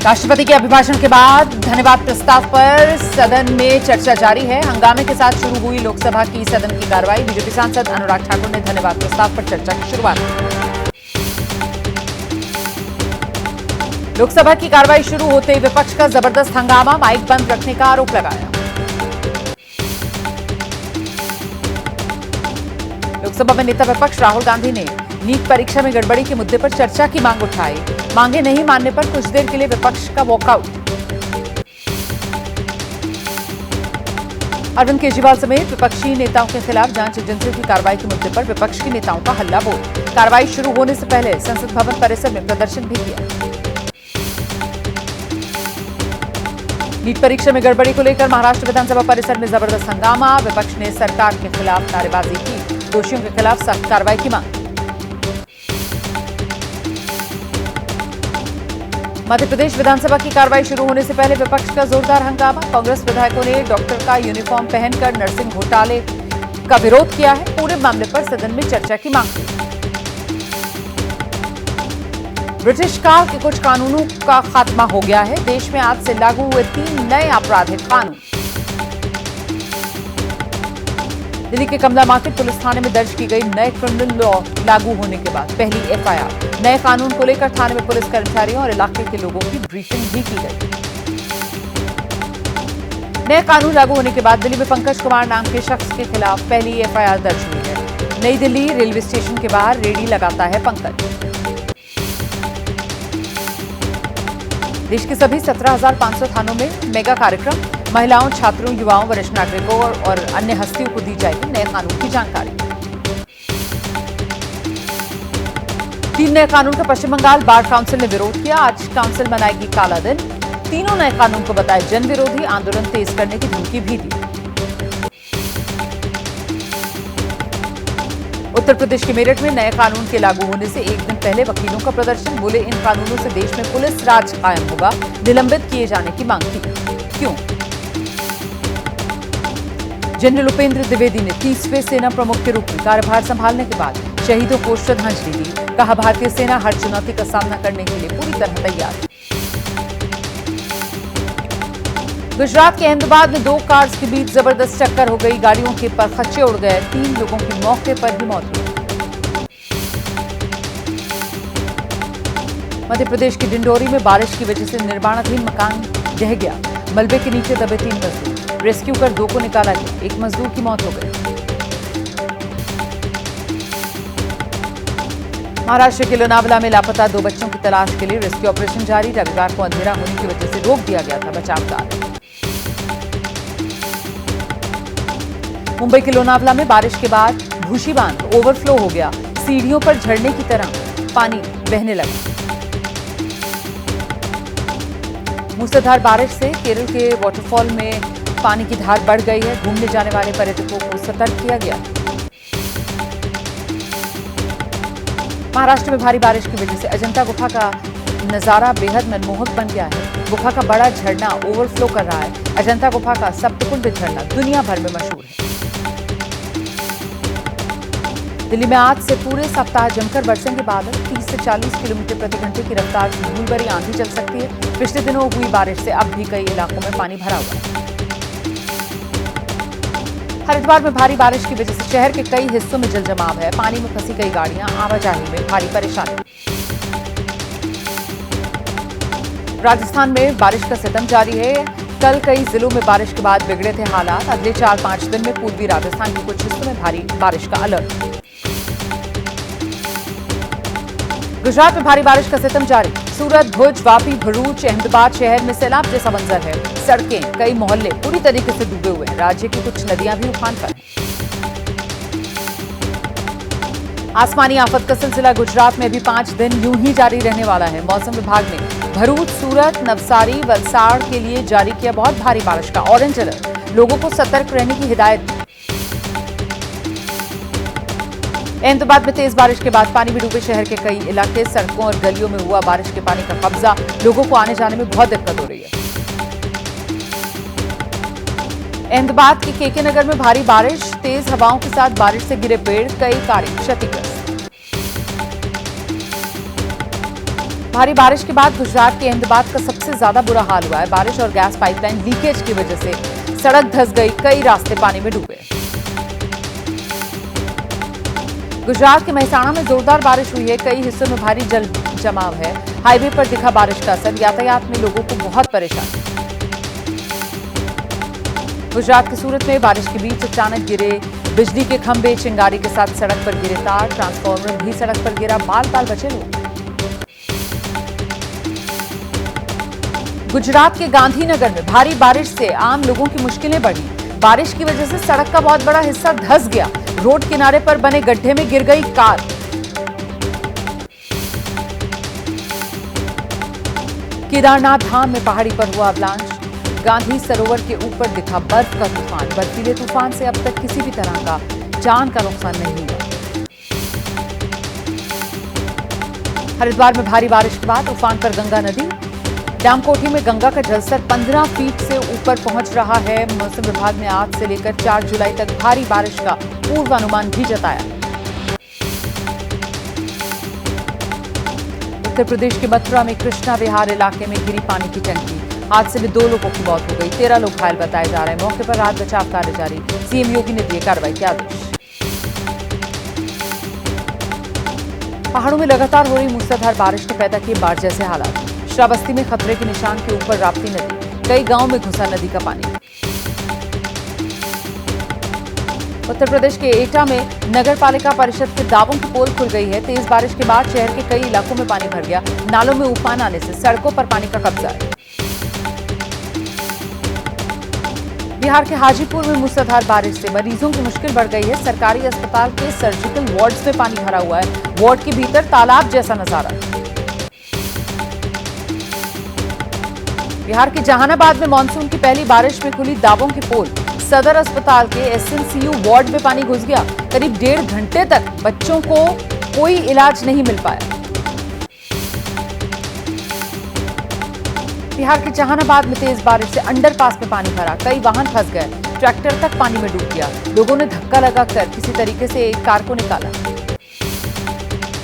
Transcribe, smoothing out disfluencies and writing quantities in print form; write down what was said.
राष्ट्रपति के अभिभाषण के बाद धन्यवाद प्रस्ताव पर सदन में चर्चा जारी है। हंगामे के साथ शुरू हुई लोकसभा की सदन की कार्रवाई। बीजेपी सांसद अनुराग ठाकुर ने धन्यवाद प्रस्ताव पर चर्चा की शुरुआत की। लोकसभा की कार्रवाई शुरू होते ही विपक्ष का जबरदस्त हंगामा, माइक बंद रखने का आरोप लगाया। लोकसभा में नेता विपक्ष राहुल गांधी ने नीट परीक्षा में गड़बड़ी के मुद्दे पर चर्चा की मांग उठाई। मांगे नहीं मानने पर कुछ देर के लिए विपक्ष का वॉकआउट। अरविंद केजरीवाल समेत विपक्षी नेताओं के खिलाफ जांच एजेंसियों की कार्रवाई के मुद्दे पर विपक्ष के नेताओं का हल्ला बोल। कार्रवाई शुरू होने से पहले संसद भवन परिसर में प्रदर्शन भी किया। नीट परीक्षा में गड़बड़ी को लेकर महाराष्ट्र विधानसभा परिसर में जबरदस्त हंगामा। विपक्ष ने सरकार के खिलाफ नारेबाजी की, दोषियों के खिलाफ सख्त कार्रवाई की मांग। मध्य प्रदेश विधानसभा की कार्रवाई शुरू होने से पहले विपक्ष का जोरदार हंगामा। कांग्रेस विधायकों ने डॉक्टर का यूनिफॉर्म पहनकर नर्सिंग घोटाले का विरोध किया है। पूरे मामले पर सदन में चर्चा की मांग की। ब्रिटिश काल के कुछ कानूनों का खात्मा हो गया है। देश में आज से लागू हुए 3 नए आपराधिक कानून। दिल्ली के कमला मार्केट पुलिस थाने में दर्ज की गई नए क्रिमिनल लॉ लागू होने के बाद पहली एफआईआर। नए कानून को लेकर थाने में पुलिस कर्मचारियों और इलाके के लोगों की ब्रीफिंग भी की गई। नए कानून लागू होने के बाद दिल्ली में पंकज कुमार नाम के शख्स के खिलाफ पहली एफआईआर दर्ज हुई है। नई दिल्ली रेलवे स्टेशन के बाहर रेडी लगाता है पंकज। देश के सभी 17,500 थानों में मेगा कार्यक्रम। महिलाओं, छात्रों, युवाओं, वरिष्ठ नागरिकों और अन्य हस्तियों को दी जाएगी नए कानून की जानकारी। 3 नए कानून का पश्चिम बंगाल बार काउंसिल ने विरोध किया। आज काउंसिल मनाएगी काला दिन। तीनों नए कानून को बताए जन विरोधी, आंदोलन तेज करने की धमकी भी दी। उत्तर प्रदेश के मेरठ में नए कानून के लागू होने से एक दिन पहले वकीलों का प्रदर्शन। बोले, इन कानूनों से देश में पुलिस राज कायम होगा। निलंबित किए जाने की मांग की। क्यों? जनरल उपेंद्र द्विवेदी ने 30वें सेना प्रमुख के रूप में कार्यभार संभालने के बाद शहीदों को श्रद्धांजलि दी। कहा, भारतीय सेना हर चुनौती का सामना करने के लिए पूरी तरह तैयार है। गुजरात के अहमदाबाद में 2 कार्स के बीच जबरदस्त टक्कर हो गई। गाड़ियों के परखच्चे उड़ गए। 3 लोगों की मौके पर ही मौत हुई। मध्य प्रदेश के डिंडोरी में बारिश की वजह से निर्माणाधीन मकान ढह गया। मलबे के नीचे दबे 3 मजदूर। रेस्क्यू कर 2 को निकाला गया। 1 मजदूर की मौत हो गई। महाराष्ट्र के लोनावला में लापता 2 बच्चों की तलाश के लिए रेस्क्यू ऑपरेशन जारी। रविवार को अंधेरा होने की वजह से रोक दिया गया था बचाव कार्य। मुंबई के लोनावला में बारिश के बाद भूशी बांध ओवरफ्लो हो गया। सीढ़ियों पर झरने की तरह पानी बहने लगा। मूसलाधार बारिश से केरल के वाटरफॉल में पानी की धार बढ़ गई है। घूमने जाने वाले पर्यटकों को सतर्क किया गया। महाराष्ट्र में भारी बारिश की वजह से अजंता गुफा का नजारा बेहद मनमोहक बन गया है। गुफा का बड़ा झरना ओवरफ्लो कर रहा है। अजंता गुफा का सप्तकुंड झरना दुनिया भर में मशहूर है। दिल्ली में आज से पूरे सप्ताह जमकर बरसेंगे बादल। 30 से 40 किलोमीटर प्रति घंटे की रफ्तार से धूल भरी आंधी चल सकती है। पिछले दिनों हुई बारिश से अब भी कई इलाकों में पानी भरा हुआ है। हरिद्वार में भारी बारिश की वजह से शहर के कई हिस्सों में जलजमाव है। पानी में फंसी कई गाड़ियां, आवाजाही में भारी परेशानी। राजस्थान में बारिश का सितम जारी है। कल कई जिलों में बारिश के बाद बिगड़े थे हालात। अगले 4-5 दिन में पूर्वी राजस्थान के कुछ हिस्सों में भारी बारिश का अलर्ट। गुजरात में भारी बारिश का सितम जारी। सूरत, भुज, वापी, भरूच, अहमदाबाद शहर में सैलाब जैसा मंजर है। सड़कें, कई मोहल्ले पूरी तरीके से डूबे हुए हैं। राज्य की कुछ नदियां भी उफान पर हैं। आसमानी आफत का सिलसिला गुजरात में भी 5 दिन यूं ही जारी रहने वाला है। मौसम विभाग ने भरूच, सूरत, नवसारी, वलसाड़ के लिए जारी किया बहुत भारी बारिश का ऑरेंज अलर्ट। लोगों को सतर्क रहने की हिदायत दी। अहमदाबाद में तेज बारिश के बाद पानी में डूबे शहर के कई इलाके। सड़कों और गलियों में हुआ बारिश के पानी का कब्जा। लोगों को आने जाने में बहुत दिक्कत हो रही है। अहमदाबाद के केके नगर में भारी बारिश, तेज हवाओं के साथ बारिश से गिरे पेड़, कई कारें क्षतिग्रस्त। भारी बारिश के बाद गुजरात के अहमदाबाद का सबसे ज्यादा बुरा हाल हुआ है। बारिश और गैस पाइपलाइन लीकेज की वजह से सड़क धंस गई, कई रास्ते पानी में डूबे। गुजरात के मेहसाणा में जोरदार बारिश हुई है, कई हिस्सों में भारी जल जमाव है। हाईवे पर दिखा बारिश का असर, यातायात में लोगों को बहुत परेशानी। गुजरात के सूरत में बारिश के बीच अचानक गिरे बिजली के खंभे, चिंगारी के साथ सड़क पर गिरे तार, ट्रांसफार्मर भी सड़क पर गिरा, बाल बाल बचे लोग। गुजरात के गांधीनगर में भारी बारिश से आम लोगों की मुश्किलें बढ़ी। बारिश की वजह से सड़क का बहुत बड़ा हिस्सा धंस गया। रोड किनारे पर बने गड्ढे में गिर गई कार। केदारनाथ धाम में पहाड़ी पर हुआ अवलांच। गांधी सरोवर के ऊपर दिखा बर्फ का तूफान। बर्फीले तूफान से अब तक किसी भी तरह का जान का नुकसान नहीं हुआ। हरिद्वार में भारी बारिश के बाद उफान पर गंगा नदी। डामकोठी में गंगा का जलस्तर 15 फीट से ऊपर पहुंच रहा है। मौसम विभाग ने आज से लेकर 4 जुलाई तक भारी बारिश का पूर्वानुमान भी जताया। उत्तर प्रदेश के मथुरा में कृष्णा विहार इलाके में गिरी पानी की टंकी। हादसे में 2 लोगों की मौत हो गई, 13 लोग घायल बताए जा रहे हैं। मौके पर राहत बचाव कार्य जारी। सीएम योगी ने दिए कार्रवाई के आदेश। पहाड़ों में लगातार हो रही मूसलाधार बारिश ने पैदा किए बाढ़ जैसे हालात। श्रावस्ती में खतरे के निशान के ऊपर राप्ती नदी, कई गांवों में घुसा नदी का पानी। उत्तर प्रदेश के एटा में नगर पालिका परिषद के दावों की पोल खुल गई है। तेज बारिश के बाद शहर के कई इलाकों में पानी भर गया। नालों में उफान आने से सड़कों पर पानी का कब्जा है। बिहार के हाजीपुर में मूसलाधार बारिश से मरीजों की मुश्किल बढ़ गई है। सरकारी अस्पताल के सर्जिकल वार्ड्स में पानी भरा हुआ है। वार्ड के भीतर तालाब जैसा नजारा। बिहार के जहानाबाद में मानसून की पहली बारिश में खुली दावों की पोल। सदर अस्पताल के एसएनसीयू वार्ड में पानी घुस गया। करीब 1.5 घंटे तक बच्चों को कोई इलाज नहीं मिल पाया। बिहार के जहानाबाद में तेज बारिश से अंडरपास में पानी भरा, कई वाहन फंस गए। ट्रैक्टर तक पानी में डूब गया। लोगों ने धक्का लगाकर किसी तरीके से एक कार को निकाला।